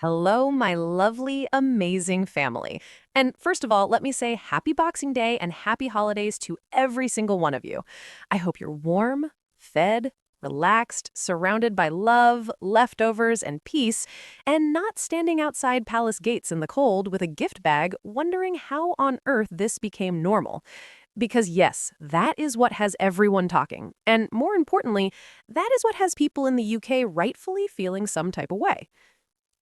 Hello, my lovely, amazing family. And first of all, let me say happy Boxing Day and happy holidays to every single one of you. I hope you're warm, fed, relaxed, surrounded by love, leftovers, and peace, and not standing outside palace gates in the cold with a gift bag wondering how on earth this became normal. Because yes, that is what has everyone talking. And more importantly, that is what has people in the UK rightfully feeling some type of way.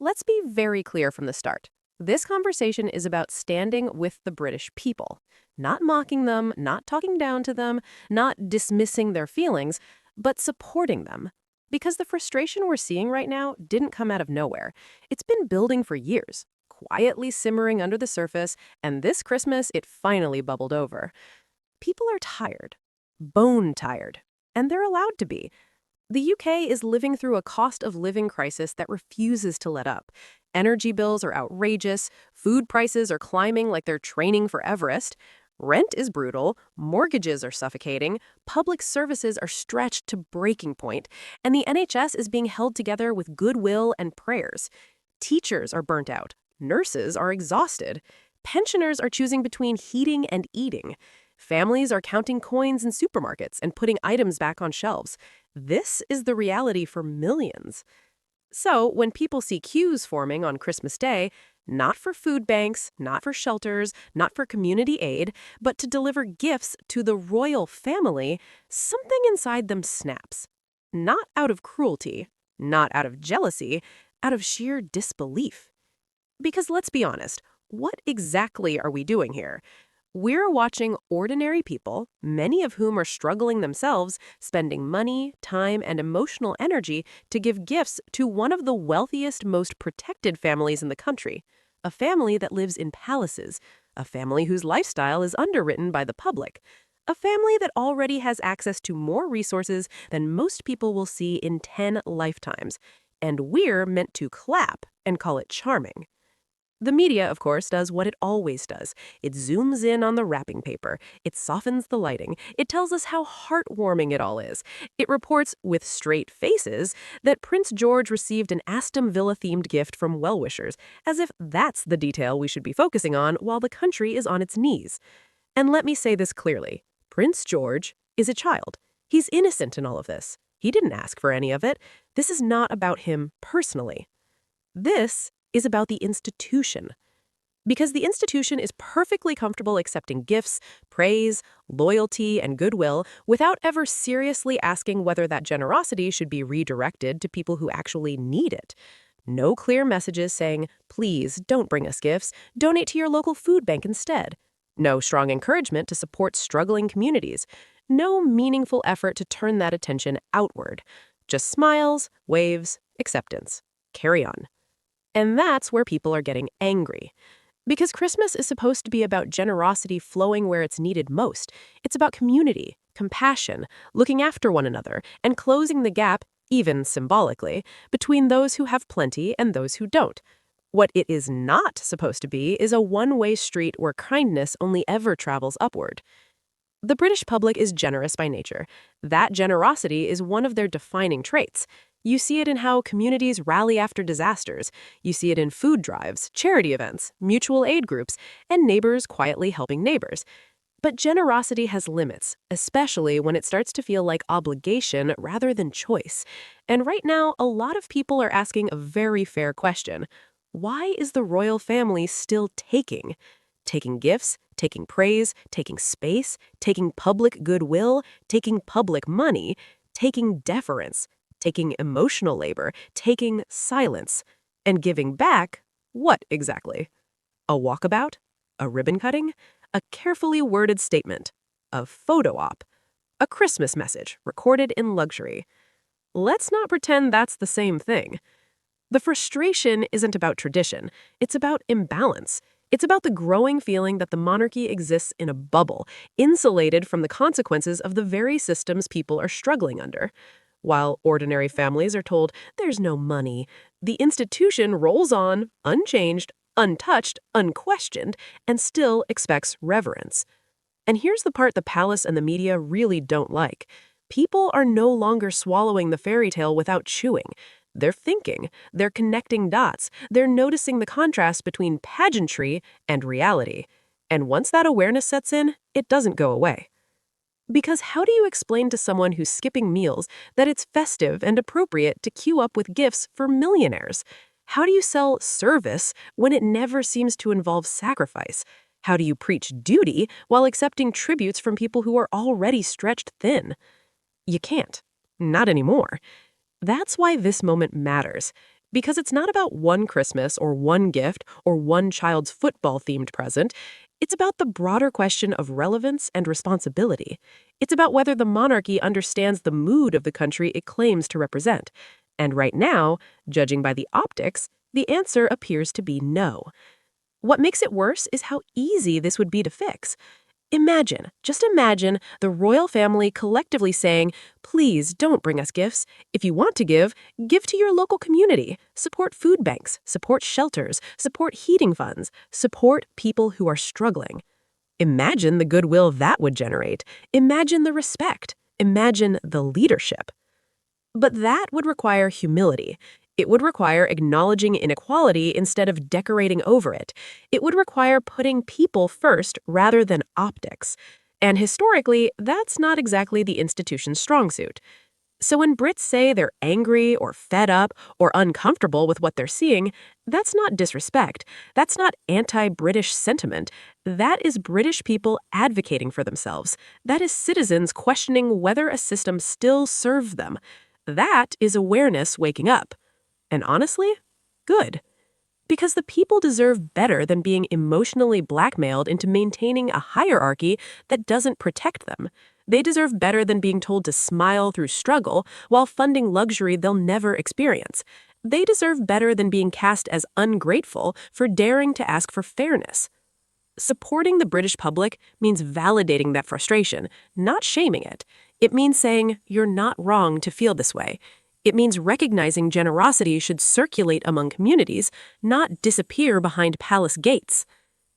Let's be very clear from the start. This conversation is about standing with the British people, not mocking them, not talking down to them, not dismissing their feelings, but supporting them. Because the frustration we're seeing right now didn't come out of nowhere. It's been building for years, quietly simmering under the surface, and this Christmas it finally bubbled over. People are tired, bone tired, and they're allowed to be. The UK is living through a cost of living crisis that refuses to let up. Energy bills are outrageous, food prices are climbing like they're training for Everest, rent is brutal, mortgages are suffocating, public services are stretched to breaking point, and the NHS is being held together with goodwill and prayers. Teachers are burnt out, nurses are exhausted, pensioners are choosing between heating and eating. Families are counting coins in supermarkets and putting items back on shelves. This is the reality for millions. So, when people see queues forming on Christmas Day, not for food banks, not for shelters, not for community aid, but to deliver gifts to the royal family, something inside them snaps. Not out of cruelty, not out of jealousy, out of sheer disbelief. Because let's be honest, what exactly are we doing here? We're watching ordinary people, many of whom are struggling themselves, spending money, time, and emotional energy to give gifts to one of the wealthiest, most protected families in the country. A family that lives in palaces, a family whose lifestyle is underwritten by the public, a family that already has access to more resources than most people will see in 10 lifetimes. And we're meant to clap and call it charming. The media, of course, does what it always does. It zooms in on the wrapping paper. It softens the lighting. It tells us how heartwarming it all is. It reports, with straight faces, that Prince George received an Aston Villa-themed gift from well-wishers, as if that's the detail we should be focusing on while the country is on its knees. And let me say this clearly. Prince George is a child. He's innocent in all of this. He didn't ask for any of it. This is not about him personally. This is about the institution. Because the institution is perfectly comfortable accepting gifts, praise, loyalty, and goodwill without ever seriously asking whether that generosity should be redirected to people who actually need it. No clear messages saying, please don't bring us gifts, donate to your local food bank instead. No strong encouragement to support struggling communities. No meaningful effort to turn that attention outward. Just smiles, waves, acceptance. Carry on. And that's where people are getting angry. Because Christmas is supposed to be about generosity flowing where it's needed most. It's about community, compassion, looking after one another, and closing the gap, even symbolically, between those who have plenty and those who don't. What it is not supposed to be is a one-way street where kindness only ever travels upward. The British public is generous by nature. That generosity is one of their defining traits. You see it in how communities rally after disasters. You see it in food drives, charity events, mutual aid groups, and neighbors quietly helping neighbors. But generosity has limits, especially when it starts to feel like obligation rather than choice. And right now, a lot of people are asking a very fair question. Why is the royal family still taking? Taking gifts, taking praise, taking space, taking public goodwill, taking public money, taking deference, taking emotional labor, taking silence, and giving back what exactly? A walkabout? A ribbon cutting? A carefully worded statement? A photo op? A Christmas message recorded in luxury? Let's not pretend that's the same thing. The frustration isn't about tradition, it's about imbalance. It's about the growing feeling that the monarchy exists in a bubble, insulated from the consequences of the very systems people are struggling under. While ordinary families are told there's no money, the institution rolls on, unchanged, untouched, unquestioned, and still expects reverence. And here's the part the palace and the media really don't like. People are no longer swallowing the fairy tale without chewing. They're thinking, they're connecting dots, they're noticing the contrast between pageantry and reality. And once that awareness sets in, it doesn't go away. Because how do you explain to someone who's skipping meals that it's festive and appropriate to queue up with gifts for millionaires? How do you sell service when it never seems to involve sacrifice? How do you preach duty while accepting tributes from people who are already stretched thin? You can't. Not anymore. That's why this moment matters. Because it's not about one Christmas or one gift or one child's football-themed present. It's about the broader question of relevance and responsibility. It's about whether the monarchy understands the mood of the country it claims to represent. And right now, judging by the optics, the answer appears to be no. What makes it worse is how easy this would be to fix. Just imagine the royal family collectively saying, please don't bring us gifts. If you want to give to your local community. Support food banks, support shelters, support heating funds, support people who are struggling. Imagine the goodwill that would generate. Imagine the respect. Imagine the leadership. But that would require humility. It would require acknowledging inequality instead of decorating over it. It would require putting people first rather than optics. And historically, that's not exactly the institution's strong suit. So when Brits say they're angry or fed up or uncomfortable with what they're seeing, that's not disrespect. That's not anti-British sentiment. That is British people advocating for themselves. That is citizens questioning whether a system still serves them. That is awareness waking up. And honestly, good. Because the people deserve better than being emotionally blackmailed into maintaining a hierarchy that doesn't protect them. They deserve better than being told to smile through struggle while funding luxury they'll never experience. They deserve better than being cast as ungrateful for daring to ask for fairness. Supporting the British public means validating that frustration, not shaming it. It means saying, you're not wrong to feel this way. It means recognizing generosity should circulate among communities, not disappear behind palace gates.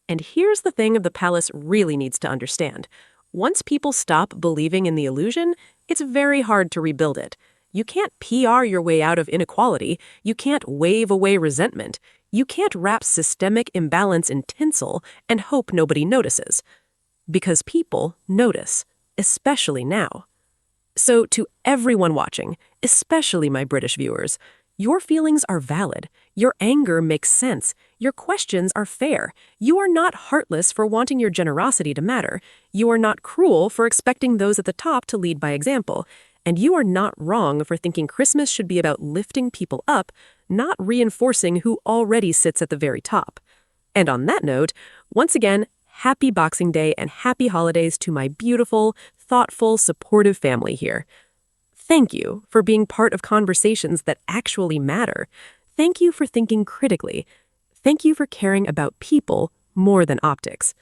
And here's the thing the palace really needs to understand. Once people stop believing in the illusion, it's very hard to rebuild it. You can't PR your way out of inequality. You can't wave away resentment. You can't wrap systemic imbalance in tinsel and hope nobody notices. Because people notice, especially now. So to everyone watching, especially my British viewers, your feelings are valid. Your anger makes sense. Your questions are fair. You are not heartless for wanting your generosity to matter. You are not cruel for expecting those at the top to lead by example. And you are not wrong for thinking Christmas should be about lifting people up, not reinforcing who already sits at the very top. And on that note, once again, happy Boxing Day and happy holidays to my beautiful, thoughtful, supportive family here. Thank you for being part of conversations that actually matter. Thank you for thinking critically. Thank you for caring about people more than optics.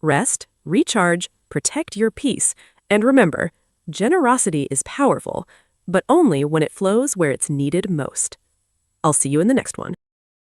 Rest, recharge, protect your peace, and remember, generosity is powerful, but only when it flows where it's needed most. I'll see you in the next one.